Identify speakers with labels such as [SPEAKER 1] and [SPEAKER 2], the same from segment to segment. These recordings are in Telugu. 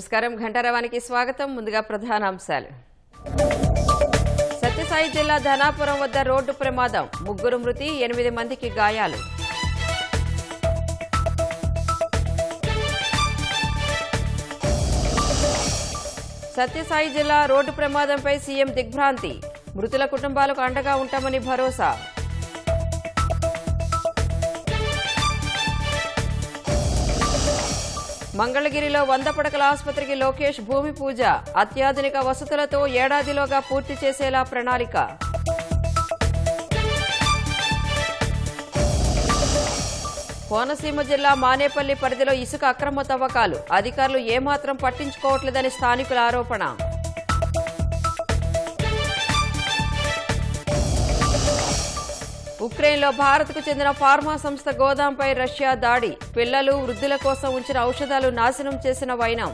[SPEAKER 1] నమస్కారం. ఘంటారావానికి స్వాగతం. ముందుగా ప్రధానాంశాలు. సత్యసాయి జిల్లా ధనాపురం వద్ద రోడ్డు ప్రమాదం, 3 మృతి, 8 మందికి గాయాలు. సత్యసాయి జిల్లా రోడ్డు ప్రమాదంపై సీఎం దిగ్భ్రాంతి, మృతుల కుటుంబాలకు అండగా ఉంటామని భరోసా. మంగళగిరిలో 100 పడకల ఆసుపత్రికి లోకేష్ భూమి పూజ, అత్యాధునిక వసతులతో ఏడాదిలోగా పూర్తి చేసేలా ప్రణాళిక. కోనసీమ జిల్లా మానేపల్లి పరిధిలో ఇసుక అక్రమ తవ్వకాలు, అధికారులు ఏమాత్రం పట్టించుకోవట్లేదని స్థానికుల ఆరోపణ. ఉక్రెయిన్లో భారత్కు చెందిన ఫార్మా సంస్థ గోదాంపై రష్యా దాడి, పిల్లలు, వృద్ధుల కోసం ఉంచిన ఔషధాలు నాశనం చేసిన వైనం.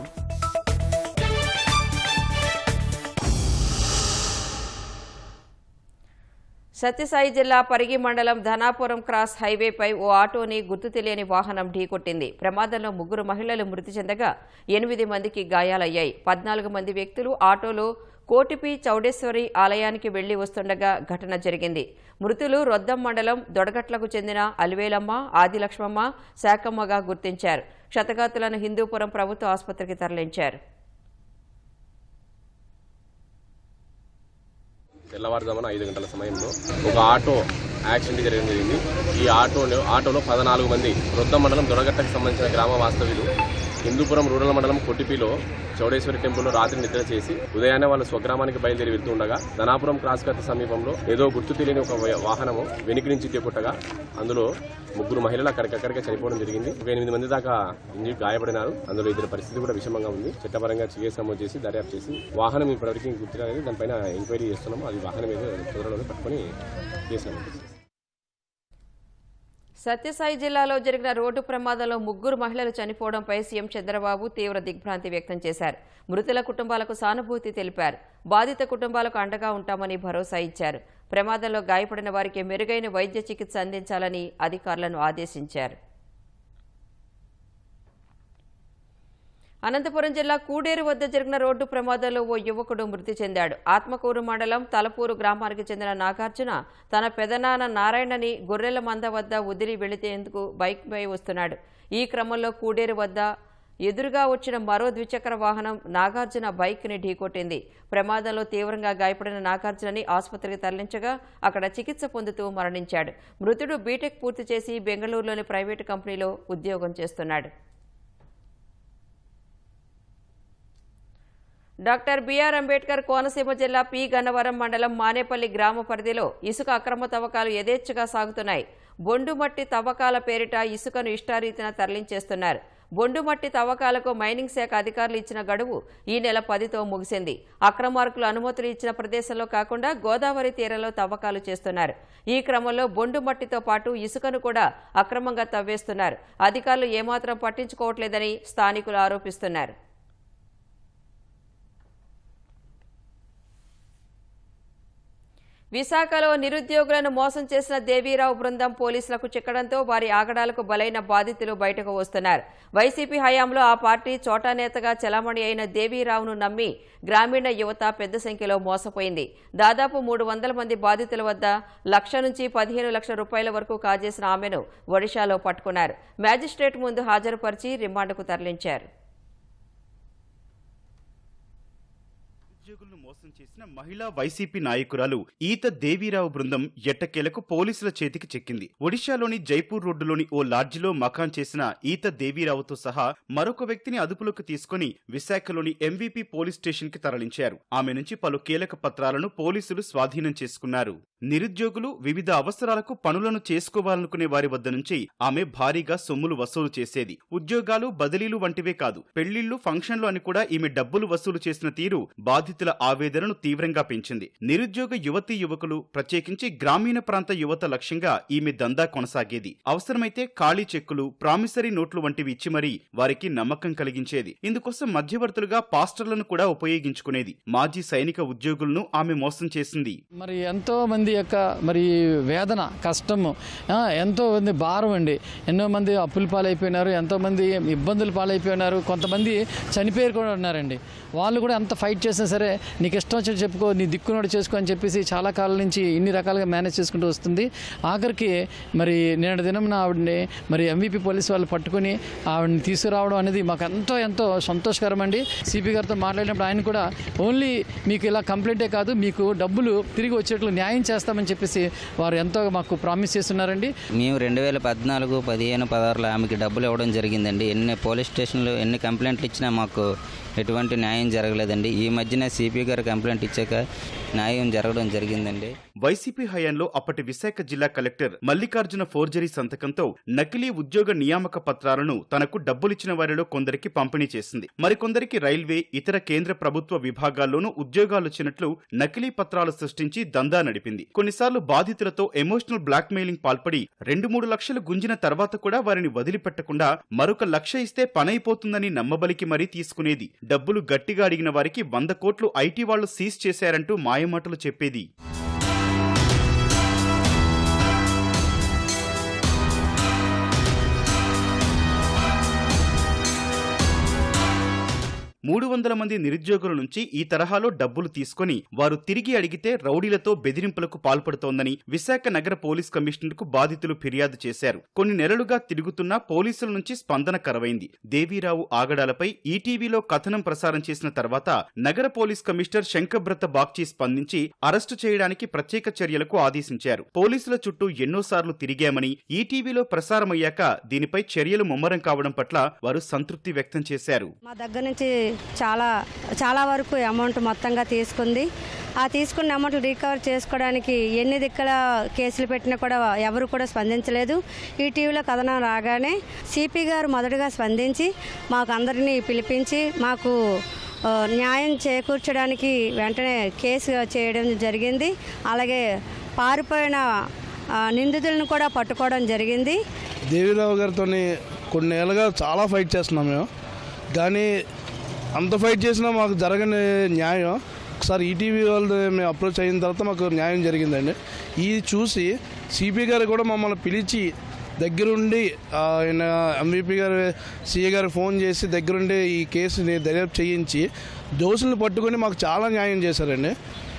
[SPEAKER 1] సత్యసాయి జిల్లా పరిగి మండలం ధనాపురం క్రాస్ హైవేపై ఓ ఆటోని గుర్తు తెలియని వాహనం ఢీకొట్టింది. ప్రమాదంలో 3 మహిళలు మృతి చెందగా 8 మందికి గాయాలయ్యాయి. 14 మంది వ్యక్తులు ఆటోలో కోటిపి చౌడేశ్వరి ఆలయానికి వెళ్లి వస్తుండగా ఘటన జరిగింది. మృతులు రొద్దం మండలం దొడగట్లకు చెందిన అలివేలమ్మ, ఆదిలక్ష్మమ్మ, శాకమ్మగా గుర్తించారు. క్షతగాతులను హిందూపురం ప్రభుత్వ ఆసుపత్రికి తరలించారు.
[SPEAKER 2] తెల్లవారుజామున 5 గంటల సమయంలో ఒక ఆటో యాక్సిడెంట్ జరిగింది. ఈ ఆటోలో 14 మంది రొద్దం మండలం దొడగట్టకు సంబంధించిన గ్రామ వాస్తవ్యులు హిందూపురం రూరల్ మండలం కొట్టిపిలో చౌడేశ్వరి టెంపుల్లో రాత్రి నిద్ర చేసి ఉదయాన్నే వాళ్ళు స్వగ్రామానికి బయలుదేరి వెళ్తూ ఉండగా ధనాపురం క్రాస్ కట్ సమీపంలో ఏదో గుర్తు తెలియని ఒక వాహనము వెనుక నుంచి కొట్టగా అందులో 3 మహిళలు అక్కడికక్కడికే చనిపోవడం జరిగింది. 8 మంది దాకా గాయపడినారు. అందులో 2 పరిస్థితి కూడా విషమంగా ఉంది. చట్టపరంగా కేసు నమోదు చేసి దర్యాప్తు చేసి వాహనం ఇప్పటివరకు గుర్తు రాలేదు, దానిపైన ఎంక్వైరీ చేస్తున్నాము. అది వాహనం ఏదో త్వరలో పట్టుకుని కేసు నమోదు.
[SPEAKER 1] సత్యసాయి జిల్లాలో జరిగిన రోడ్డు ప్రమాదంలో 3 మహిళలు చనిపోవడంపై సీఎం చంద్రబాబు తీవ్ర దిగ్భ్రాంతి వ్యక్తం చేశారు. మృతుల కుటుంబాలకు సానుభూతి తెలిపారు. బాధిత కుటుంబాలకు అండగా ఉంటామని భరోసా ఇచ్చారు. ప్రమాదంలో గాయపడిన వారికి మెరుగైన వైద్య చికిత్స అందించాలని అధికారులను ఆదేశించారు. అనంతపురం జిల్లా కూడేరు వద్ద జరిగిన రోడ్డు ప్రమాదంలో ఓ యువకుడు మృతి చెందాడు. ఆత్మకూరు మండలం తలపూరు గ్రామానికి చెందిన నాగార్జున తన పెదనాన్న నారాయణని గొర్రెల మంద వద్ద వదిలి వెళితేందుకు బైక్పై వస్తున్నాడు. ఈ క్రమంలో కూడేరు వద్ద ఎదురుగా వచ్చిన మరో ద్విచక్ర వాహనం నాగార్జున బైక్ని ఢీకొట్టింది. ప్రమాదంలో తీవ్రంగా గాయపడిన నాగార్జునని ఆసుపత్రికి తరలించగా అక్కడ చికిత్స పొందుతూ మరణించాడు. మృతుడు బీటెక్ పూర్తి చేసి బెంగళూరులోని ప్రైవేటు కంపెనీలో ఉద్యోగం చేస్తున్నాడు. డాక్టర్ బిఆర్ అంబేద్కర్ కోనసీమ జిల్లా పి గన్నవరం మండలం మానేపల్లి గ్రామ పరిధిలో ఇసుక అక్రమ తవ్వకాలు యథేచ్ఛగా సాగుతున్నాయి. బొండుమట్టి తవ్వకాల పేరిట ఇసుకను ఇష్టారీతిన తరలించేస్తున్నారు. బొండుమట్టి తవ్వకాలకు మైనింగ్ శాఖ అధికారులు ఇచ్చిన గడువు ఈ నెల 10తో ముగిసింది. అక్రమార్కులు అనుమతులు ఇచ్చిన ప్రదేశంలో కాకుండా గోదావరి తీరంలో తవ్వకాలు చేస్తున్నారు. ఈ క్రమంలో బొండుమట్టితో పాటు ఇసుకను కూడా అక్రమంగా తవ్వేస్తున్నారు. అధికారులు ఏమాత్రం పట్టించుకోవట్లేదని స్థానికులు ఆరోపిస్తున్నారు. విశాఖలో నిరుద్యోగులను మోసం చేసిన దేవీరావు బృందం పోలీసులకు చిక్కడంతో వారి ఆగడాలకు బలైన బాధితులు బయటకు వస్తున్నారు. వైసీపీ హయాంలో ఆ పార్టీ చోటానేతగా చెలామణి అయిన దేవీరావును నమ్మి గ్రామీణ యువత పెద్ద సంఖ్యలో మోసపోయింది. దాదాపు 300 మంది బాధితుల వద్ద 1,00,000 నుంచి 15 లక్షల రూపాయల వరకు కాజేసిన ఆమెను ఒడిశాలో పట్టుకున్నారు. మ్యాజిస్ట్రేట్ ముందు హాజరుపరిచి రిమాండ్కు తరలించారు.
[SPEAKER 3] ఉద్యోగులను మోసం చేసిన మహిళా వైసీపీ నాయకురాలు ఈత దేవీరావు బృందం ఎట్టకేలకు పోలీసుల చేతికి చిక్కింది. ఒడిశాలోని జైపూర్ రోడ్డులోని ఓ లాడ్జిలో మకాన్ చేసిన ఈత దేవీరావుతో సహా మరొక వ్యక్తిని అదుపులోకి తీసుకుని విశాఖలోని ఎంవీపీ పోలీస్ స్టేషన్ కి తరలించారు. ఆమె నుంచి పలు కీలక పత్రాలను పోలీసులు స్వాధీనం చేసుకున్నారు. నిరుద్యోగులు వివిధ అవసరాలకు పనులను చేసుకోవాలనుకునే వారి వద్ద నుంచి ఆమె భారీగా సొమ్ములు వసూలు చేసేది. ఉద్యోగాలు, బదిలీలు వంటివే కాదు, పెళ్లిళ్లు, ఫంక్షన్లు అని కూడా ఈమె డబ్బులు వసూలు చేసిన తీరు బాధితుల ఆవేదనను తీవ్రంగా పెంచింది. నిరుద్యోగ యువతీ యువకులు, ప్రత్యేకించి గ్రామీణ ప్రాంత యువత లక్ష్యంగా ఈమె దందా కొనసాగేది. అవసరమైతే ఖాళీ చెక్కులు, ప్రామిసరీ నోట్లు వంటివి ఇచ్చి మరీ వారికి నమ్మకం కలిగించేది. ఇందుకోసం మధ్యవర్తులుగా పాస్టర్లను కూడా ఉపయోగించుకునేది. మాజీ సైనిక ఉద్యోగులను ఆమె మోసం చేసింది.
[SPEAKER 4] మరి ఎంతో మంది మంది యొక్క మరి వేదన, కష్టము, ఎంతో మంది భారం అండి. ఎన్నో మంది అప్పుల పాలైపోయినారు, ఎంతోమంది ఇబ్బందులు పాలైపోయినారు, కొంతమంది చనిపోయారు కూడా ఉన్నారండి. వాళ్ళు కూడా ఎంత ఫైట్ చేసినా సరే నీకు ఇష్టం వచ్చి చెప్పుకో, నీ దిక్కునోడు చేసుకో అని చెప్పేసి చాలా కాలం నుంచి ఇన్ని రకాలుగా మేనేజ్ చేసుకుంటూ వస్తుంది. ఆఖరికి మరి నేటి దినం ఆవిడని మరి MVP పోలీసు వాళ్ళు పట్టుకుని ఆవిడని తీసుకురావడం అనేది మాకు ఎంతో సంతోషకరం అండి. సిపి గారితో మాట్లాడినప్పుడు ఆయన కూడా ఓన్లీ మీకు ఇలా కంప్లైంటే కాదు, మీకు డబ్బులు తిరిగి వచ్చేట్లు న్యాయం చేస్తామని చెప్పేసి వారు ఎంతో మాకు ప్రామిస్ చేస్తున్నారండి.
[SPEAKER 5] మేము 2014, 15, 16లో ఆమెకి డబ్బులు ఇవ్వడం జరిగిందండి. ఎన్ని పోలీస్ స్టేషన్లు ఎన్ని కంప్లైంట్లు ఇచ్చినా మాకు ఎటువంటి న్యాయం జరగలేదండి. ఈ మధ్యన సిపి గారు కంప్లైంట్ ఇచ్చాక న్యాయం జరగడం జరిగిందండి.
[SPEAKER 3] వైసీపీ హయాంలో అప్పటి విశాఖ జిల్లా కలెక్టర్ మల్లికార్జున ఫోర్జరీ సంతకంతో నకిలీ ఉద్యోగ నియామక పత్రాలను తనకు డబ్బులిచ్చిన వారిలో కొందరికి పంపిణీ చేసింది. మరికొందరికి రైల్వే, ఇతర కేంద్ర ప్రభుత్వ విభాగాల్లోనూ ఉద్యోగాలొచ్చినట్లు నకిలీ పత్రాలు సృష్టించి దందా నడిపింది. కొన్నిసార్లు బాధితులతో ఎమోషనల్ బ్లాక్ మెయిలింగ్ పాల్పడి 2-3 లక్షలు గుంజిన తర్వాత కూడా వారిని వదిలిపెట్టకుండా మరొక 1 లక్ష ఇస్తే పనైపోతుందని నమ్మబలికి మరీ తీసుకునేది. డబ్బులు గట్టిగా అడిగిన వారికి 100 కోట్లు ఐటీ వాళ్లు సీజ్ చేశారంటూ మాయమాటలు చెప్పేది. మూడు 300 మంది నిరుద్యోగుల నుంచి ఈ తరహాలో డబ్బులు తీసుకుని వారు తిరిగి అడిగితే రౌడీలతో బెదిరింపులకు పాల్పడుతోందని విశాఖ నగర పోలీస్ కమిషనర్కు బాధితులు ఫిర్యాదు చేశారు. కొన్ని నెలలుగా తిరుగుతున్నా పోలీసుల నుంచి స్పందన కరవైంది. దేవీరావు ఆగడాలపై ఈటీవీలో కథనం ప్రసారం చేసిన తర్వాత నగర పోలీస్ కమిషనర్ శంకబ్రత బాగ్చి స్పందించి అరెస్టు చేయడానికి ప్రత్యేక చర్యలకు ఆదేశించారు. పోలీసుల చుట్టూ ఎన్నోసార్లు తిరిగామని, ఈటీవీలో ప్రసారమయ్యాక దీనిపై చర్యలు ముమ్మరం కావడం పట్ల వారు సంతృప్తి వ్యక్తం చేశారు.
[SPEAKER 6] మా దగ్గర నుంచి చాలా వరకు అమౌంట్ మొత్తంగా తీసుకుంది. ఆ తీసుకున్న అమౌంట్ రికవర్ చేసుకోవడానికి ఎన్ని దిక్కుల కేసులు పెట్టినా కూడా ఎవరు కూడా స్పందించలేదు. ఈ టీవీలో కథనం రాగానే సిపి గారు మొదటగా స్పందించి మాకు అందరినీ పిలిపించి మాకు న్యాయం చేకూర్చడానికి వెంటనే కేసు చేయడం జరిగింది. అలాగే పారిపోయిన నిందితులను కూడా పట్టుకోవడం జరిగింది.
[SPEAKER 7] దేవీరావు గారితో కొన్ని ఏళ్ళుగా చాలా ఫైట్ చేస్తున్నాం మేము, కానీ అంత ఫైట్ చేసినా మాకు జరగని న్యాయం ఒకసారి ఈటీవీ వాళ్ళు మేము అప్రోచ్ అయిన తర్వాత మాకు న్యాయం జరిగిందండి. ఇది చూసి సిపి గారు కూడా మమ్మల్ని పిలిచి దగ్గరుండి ఆయన MVP గారు, CA గారు ఫోన్ చేసి దగ్గరుండి ఈ కేసుని దర్యాప్తు చేయించి దోషులను పట్టుకొని మాకు చాలా న్యాయం చేశారండి.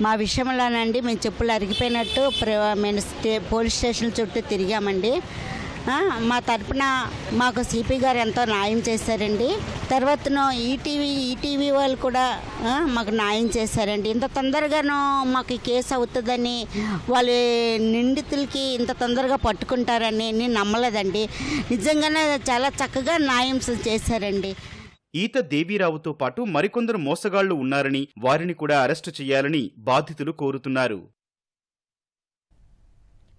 [SPEAKER 8] మా విషయంలోనండి మేము చెప్పులు అరిగిపోయినట్టు మేము పోలీస్ స్టేషన్ చుట్టూ తిరిగామండి. మా తరపున మాకు సిపి గారు ఎంతో న్యాయం చేశారండి. తర్వాతను ఈటీవీ వాళ్ళు కూడా మాకు న్యాయం చేశారండి. ఇంత తొందరగానో మాకు ఈ కేసు అవుతుందని, వాళ్ళ నిందితులకి ఇంత తొందరగా పట్టుకుంటారని నేను నమ్మలేదండి. నిజంగానే చాలా చక్కగా న్యాయం చేశారండి.
[SPEAKER 3] ఈత దేవీరావుతో పాటు మరికొందరు మోసగాళ్లు ఉన్నారని, వారిని కూడా అరెస్టు చేయాలని బాధితులు కోరుతున్నారు.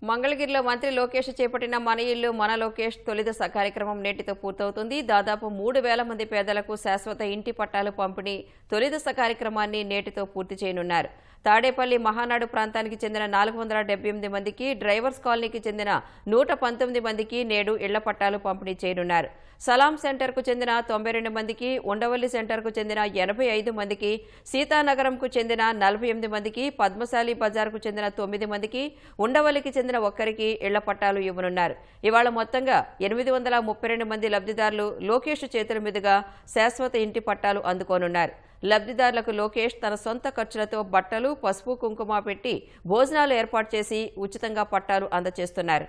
[SPEAKER 1] మంగళగిరిలో మంత్రి లోకేష్ చేపట్టిన మన ఇల్లు మన లోకేష్ తొలి దశ కార్యక్రమం నేటితో పూర్తవుతుంది. దాదాపు 3,000 మంది పేదలకు శాశ్వత ఇంటి పట్టాలు పంపిణీ తొలి దశ కార్యక్రమాన్ని నేటితో పూర్తి చేయనున్నారు. తాడేపల్లి మహానాడు ప్రాంతానికి చెందిన 478 మందికి, డ్రైవర్స్ కాలనీకి చెందిన 119 మందికి నేడు ఇళ్ల పట్టాలు పంపిణీ చేయనున్నారు. సలాం సెంటర్కు చెందిన 92 మందికి, ఉండవల్లి సెంటర్కు చెందిన 85 మందికి, సీతానగరంకు చెందిన 48 మందికి, పద్మశాలి బజార్కు చెందిన 9 మందికి, ఉండవల్లికి చెందిన ఒక్కరికి ఇళ్ల పట్టాలు ఇవ్వనున్నారు. ఇవాళ మొత్తంగా 832 మంది లబ్ధిదారులు లోకేష్ చేతుల మీదుగా శాశ్వత ఇంటి పట్టాలు అందుకోనున్నారు. లబ్ధిదారులకు లోకేష్ తన సొంత ఖర్చులతో బట్టలు, పసుపు, కుంకుమ పెట్టి భోజనాలు ఏర్పాటు చేసి ఉచితంగా పట్టాలు అందజేస్తున్నారు.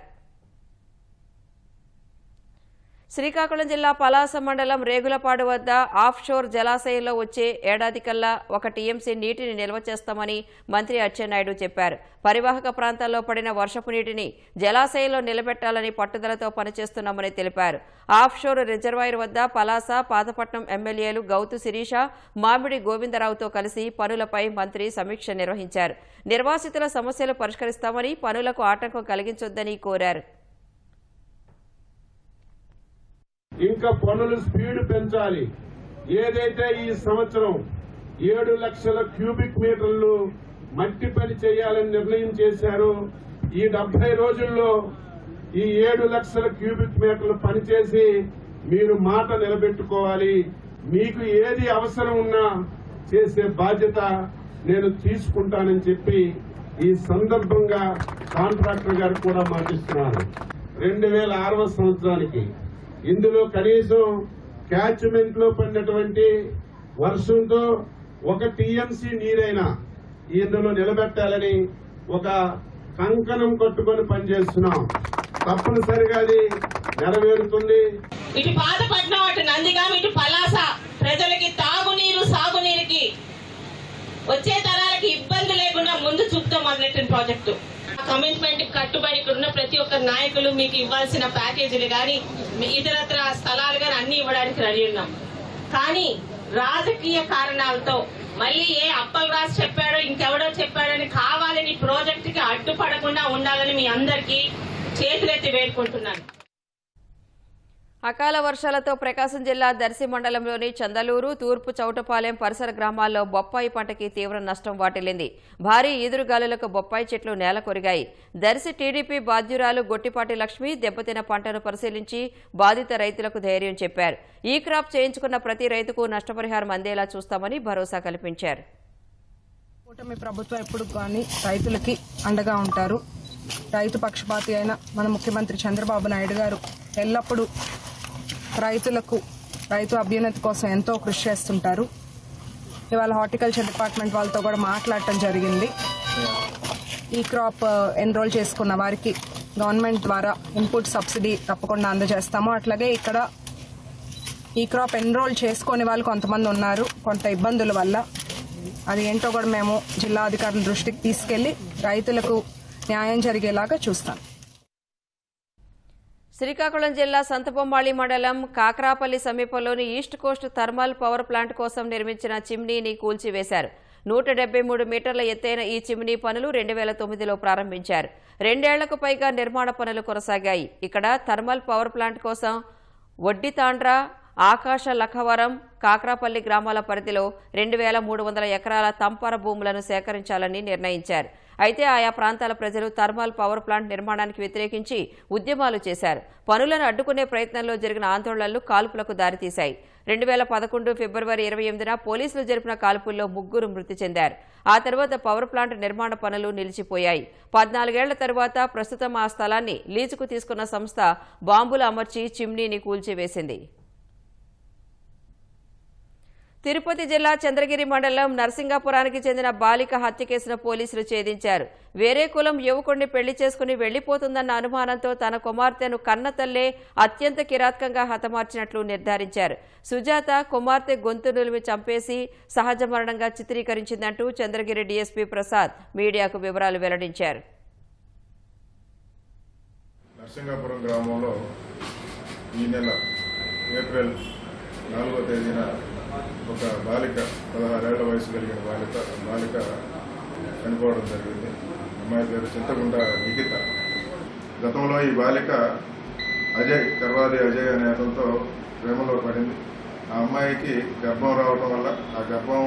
[SPEAKER 1] శ్రీకాకుళం జిల్లా పలాస మండలం రేగులపాడు వద్ద ఆఫ్షోర్ జలాశయంలో వచ్చే ఏడాది కల్లా 1 టీఎంసీ నీటిని నిల్వ చేస్తామని మంత్రి అచ్చెన్నాయుడు చెప్పారు. పరివాహక ప్రాంతాల్లో పడిన వర్షపు నీటిని జలాశయంలో నిలబెట్టాలని పట్టుదలతో పనిచేస్తున్నామని తెలిపారు. ఆఫ్షోర్ రిజర్వాయర్ వద్ద పలాస, పాతపట్నం ఎమ్మెల్యేలు గౌతు శిరీష, మామిడి గోవిందరావుతో కలిసి పనులపై మంత్రి సమీక్ష నిర్వహించారు. నిర్వాసితుల సమస్యలు పరిష్కరిస్తామని, పనులకు ఆటంకం కలిగించొద్దని కోరారు.
[SPEAKER 9] ఇంకా పనులు స్పీడ్ పెంచాలి. ఏదైతే ఈ సంవత్సరం 7 లక్షల క్యూబిక్ మీటర్లు మట్టి పని చేయాలని నిర్ణయం చేశారో, ఈ 70 రోజుల్లో ఈ 7 లక్షల క్యూబిక్ మీటర్లు పనిచేసి మీరు మాట నిలబెట్టుకోవాలి. మీకు ఏది అవసరం ఉన్నా చేసే బాధ్యత నేను తీసుకుంటానని చెప్పి ఈ సందర్భంగా కాంట్రాక్టర్ గారు కూడా మాటిస్తున్నారు. 2006వ సంవత్సరానికి ఇందులో కనీసం క్యాచ్మెంట్ లో పడినటువంటి వర్షంతో 1 టీఎంసీ నీరైనా ఇందులో నిలబెట్టాలని ఒక కంకణం కట్టుకొని పనిచేస్తున్నాం. తప్పనిసరిగా అది నెరవేరుతుంది.
[SPEAKER 10] ఇటు పాతపట్నం, అటు నందిగాం, ఇటు పలాస ప్రజలకి తాగునీరు, సాగునీరుకి వచ్చే తరాలకి ఇబ్బంది లేకుండా ముందు చూపుతో మొదలెట్టిన ప్రాజెక్టు. కమిట్మెంట్ కట్టుబడి ఇక్కడ ఉన్న ప్రతి ఒక్క నాయకులు మీకు ఇవ్వాల్సిన ప్యాకేజీలు కానీ ఇతరత్ర స్థలాలు కానీ అన్ని ఇవ్వడానికి రెడీ ఉన్నాం. కానీ రాజకీయ కారణాలతో మళ్ళీ ఏ అప్పల్ రాజు చెప్పాడో ఇంకెవడో చెప్పాడని కావాలని ప్రాజెక్టుకి అడ్డుపడకుండా ఉండాలని మీ అందరికీ చేతులెత్తి వేడుకుంటున్నాను.
[SPEAKER 1] అకాల వర్షాలతో ప్రకాశం జిల్లా దర్శి మండలంలోని చందలూరు, తూర్పు చౌటపాలెం పరిసర గ్రామాల్లో బొప్పాయి పంటకి తీవ్ర నష్టం వాటిల్లింది. భారీ ఈదురుగాలులకు బొప్పాయి చెట్లు నేలకొరిగాయి. దర్శి టీడీపీ బాధ్యురాలు గొట్టిపాటి లక్ష్మి దెబ్బతిన్న పంటను పరిశీలించి బాధిత రైతులకు ధైర్యం చెప్పారు. ఈ క్రాప్ చేయించుకున్న ప్రతి రైతుకు నష్టపరిహారం అందేలా చూస్తామని భరోసా కల్పించారు.
[SPEAKER 11] కూటమి ప్రభుత్వం ఎప్పుడు కానీ రైతులకి అండగా ఉంటారు. రైతు పక్షపాతి అయిన మన ముఖ్యమంత్రి చంద్రబాబు నాయుడు గారు ఎల్లప్పుడూ రైతు అభ్యున్నతి కోసం ఎంతో కృషి చేస్తుంటారు. ఇవాళ హార్టికల్చర్ డిపార్ట్మెంట్ వాళ్ళతో కూడా మాట్లాడటం జరిగింది. ఈ క్రాప్ ఎన్రోల్ చేసుకున్న వారికి గవర్నమెంట్ ద్వారా ఇన్పుట్ సబ్సిడీ తప్పకుండా అందజేస్తాము. అట్లాగే ఇక్కడ ఈ క్రాప్ ఎన్రోల్ చేసుకునే వాళ్ళు కొంతమంది ఉన్నారు, కొంత ఇబ్బందుల వల్ల. అది ఏంటో కూడా మేము జిల్లా అధికారుల దృష్టికి తీసుకెళ్లి రైతులకు న్యాయం జరిగేలాగా చూస్తాం.
[SPEAKER 1] శ్రీకాకుళం జిల్లా సంతబొమ్మాళి మండలం కాకరాపల్లి సమీపంలోని east Coast thermal power plant కోసం నిర్మించిన చిమ్నీని కూల్చివేశారు. 173 మీటర్ల ఎత్తైన ఈ చిమ్నీ పనులు 2009లో ప్రారంభించారు. 2 ఏళ్లకు పైగా నిర్మాణ పనులు కొనసాగాయి. ఇక్కడ థర్మల్ పవర్ ప్లాంట్ కోసం వడ్డితాండ్ర, ఆకాశ లఖవరం, కాకరాపల్లి గ్రామాల పరిధిలో 2300 ఎకరాల తంపర భూములను సేకరించాలని నిర్ణయించారు. అయితే ఆయా ప్రాంతాల ప్రజలు థర్మల్ పవర్ ప్లాంట్ నిర్మాణానికి వ్యతిరేకించి ఉద్యమాలు చేశారు. పనులను అడ్డుకునే ప్రయత్నంలో జరిగిన ఆందోళనలు కాల్పులకు దారితీశాయి. 2011 ఫిబ్రవరి 28న పోలీసులు జరిపిన కాల్పుల్లో 3 మృతి చెందారు. ఆ తర్వాత పవర్ ప్లాంట్ నిర్మాణ పనులు నిలిచిపోయాయి. 14 ఏళ్ల తర్వాత ప్రస్తుతం ఆ స్థలాన్ని లీజుకు తీసుకున్న సంస్థ బాంబులు అమర్చి చిమ్నీని కూల్చివేసింది. తిరుపతి జిల్లా చంద్రగిరి మండలం నరసింగాపురానికి చెందిన బాలిక హత్య కేసును పోలీసులు ఛేదించారు. వేరే కులం యువకుడిని పెళ్లి చేసుకుని వెళ్లిపోతుందన్న అనుమానంతో తన కుమార్తెను కన్నతల్లే అత్యంత కిరాతకంగా హతమార్చినట్లు నిర్ధారించారు. సుజాత కుమార్తె గొంతు నులిమి చంపేసి సహజ మరణంగా చిత్రీకరించిందంటూ చంద్రగిరి డీఎస్పీ ప్రసాద్ మీడియాకు వివరాలు వెల్లడించారు.
[SPEAKER 12] నరసింగాపురం గ్రామంలో ఈ నెల ఏప్రిల్ 4వ తేదీన ఒక బాలిక 16 ఏళ్ల వయసు కలిగిన బాలిక చనిపోవడం జరిగింది. అమ్మాయి పేరు చింతగుండ నిఖిత. గతంలో ఈ బాలిక కర్వాది అజయ్ అనే అతనితో ప్రేమలో పడింది. ఆ అమ్మాయికి గర్భం రావడం వల్ల, ఆ గర్భం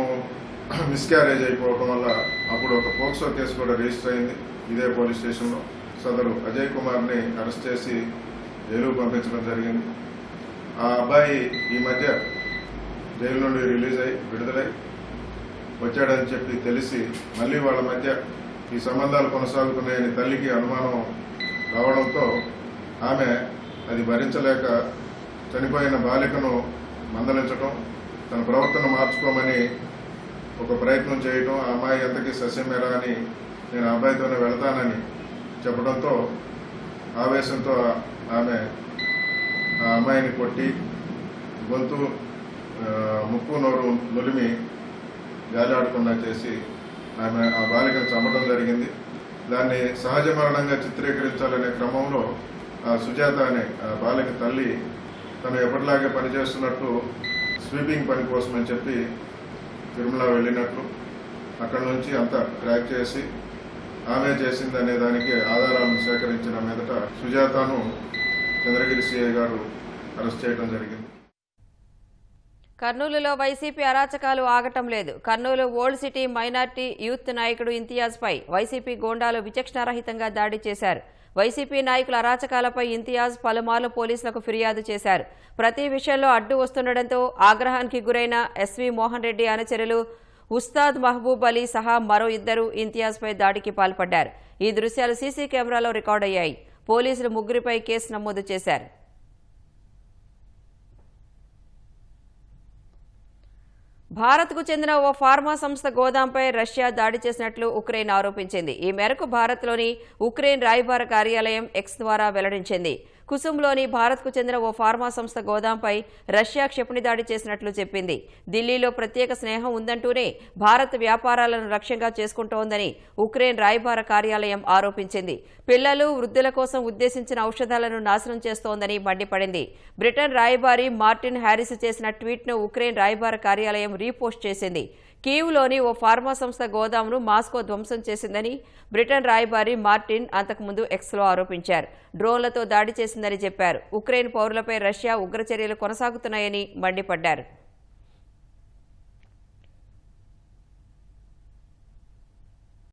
[SPEAKER 12] మిస్క్యారేజ్ అయిపోవడం వల్ల అప్పుడు ఒక పోక్సో కేసు కూడా రిజిస్టర్ అయింది ఇదే పోలీస్ స్టేషన్లో. సదరు అజయ్ కుమార్ని అరెస్ట్ చేసి జైలుకు పంపించడం జరిగింది. ఆ అబ్బాయి ఈ మధ్య జైలు నుండి విడుదలై వచ్చాడని చెప్పి తెలిసి మళ్ళీ వాళ్ళ మధ్య ఈ సంబంధాలు కొనసాగుతున్నాయని తల్లికి అనుమానం రావడంతో ఆమె అది భరించలేక చనిపోయిన బాలికను మందలించడం, తన ప్రవర్తన మార్చుకోమని ఒక ప్రయత్నం చేయడం, ఆ అమ్మాయి ఎంతకీ సస్యమేరా అని నేను ఆ అబ్బాయితోనే వెళతానని చెప్పడంతో ఆవేశంతో ఆమె ఆ అమ్మాయిని కొట్టి గొంతు, ముక్కు, నోరు నులిమి గాలాడకుండా చేసి ఆమె ఆ బాలికను చంపడం జరిగింది. దాన్ని సహజ మరణంగా చిత్రీకరించాలనే క్రమంలో ఆ సుజాత అనే ఆ బాలిక తల్లి తను ఎప్పటిలాగే పనిచేస్తున్నట్టు స్వీపింగ్ పని కోసం అని చెప్పి తిరుమల వెళ్ళినట్లు అక్కడి నుంచి అంతా ట్రాక్ చేసి ఆమె చేసిందనే దానికి ఆధారాలను సేకరించిన మీదట సుజాతను చంద్రగిరి సిఐ గారు అరెస్ట్ చేయడం జరిగింది.
[SPEAKER 1] కర్నూలులో వైసీపీ అరాచకాలు ఆగటం లేదు. Kurnool old city minority youth నాయకుడు ఇంతియాజ్పై వైసీపీ గోండాలు విచక్షణారహితంగా దాడి చేశారు. వైసీపీ నాయకుల అరాచకాలపై ఇంతియాజ్ పలుమార్లు పోలీసులకు ఫిర్యాదు చేశారు. ప్రతి విషయంలో అడ్డు వస్తుండటంతో ఆగ్రహానికి గురైన ఎస్వీ మోహన్ రెడ్డి అనుచరులు ఉస్తాద్ మహబూబ్ అలీ సహా మరో ఇద్దరు ఇంతియాజ్పై దాడికి పాల్పడ్డారు. ఈ దృశ్యాలు సీసీ కెమెరాలో రికార్డయ్యాయి. పోలీసులు ముగ్గురిపై కేసు నమోదు చేశారు. భారత్కు చెందిన ఓ ఫార్మా సంస్థ గోదాంపై రష్యా దాడి చేసినట్లు ఉక్రెయిన్ ఆరోపించింది. ఈ మేరకు భారత్లోని ఉక్రెయిన్ రాయబార కార్యాలయం ఎక్స్ ద్వారా వెల్లడించింది. కుసుమ్లోని భారత్కు చెందిన ఓ ఫార్మా సంస్థ గోదాంపై రష్యా క్షిపణి దాడి చేసినట్లు చెప్పింది. ఢిల్లీలో ప్రత్యేక స్నేహం ఉందంటూనే భారత్ వ్యాపారాలను లక్ష్యంగా చేసుకుంటోందని ఉక్రెయిన్ రాయబార కార్యాలయం ఆరోపించింది. పిల్లలు, వృద్ధుల కోసం ఉద్దేశించిన ఔషధాలను నాశనం చేస్తోందని మండిపడింది. బ్రిటన్ రాయబారి మార్టిన్ హ్యారిస్ చేసిన ట్వీట్ను ఉక్రెయిన్ రాయబార కార్యాలయం రీపోస్ట్ చేసింది. కీవ్లోని ఓ ఫార్మా సంస్థ గోదాంను మాస్కో ధ్వంసం చేసిందని బ్రిటన్ రాయబారి మార్టిన్ అంతకుముందు ఎక్స్లో ఆరోపించారు. డ్రోన్లతో దాడి చేసిందని చెప్పారు. ఉక్రెయిన్ పౌరులపై రష్యా ఉగ్రచర్యలు కొనసాగుతున్నాయని మండిపడ్డారు.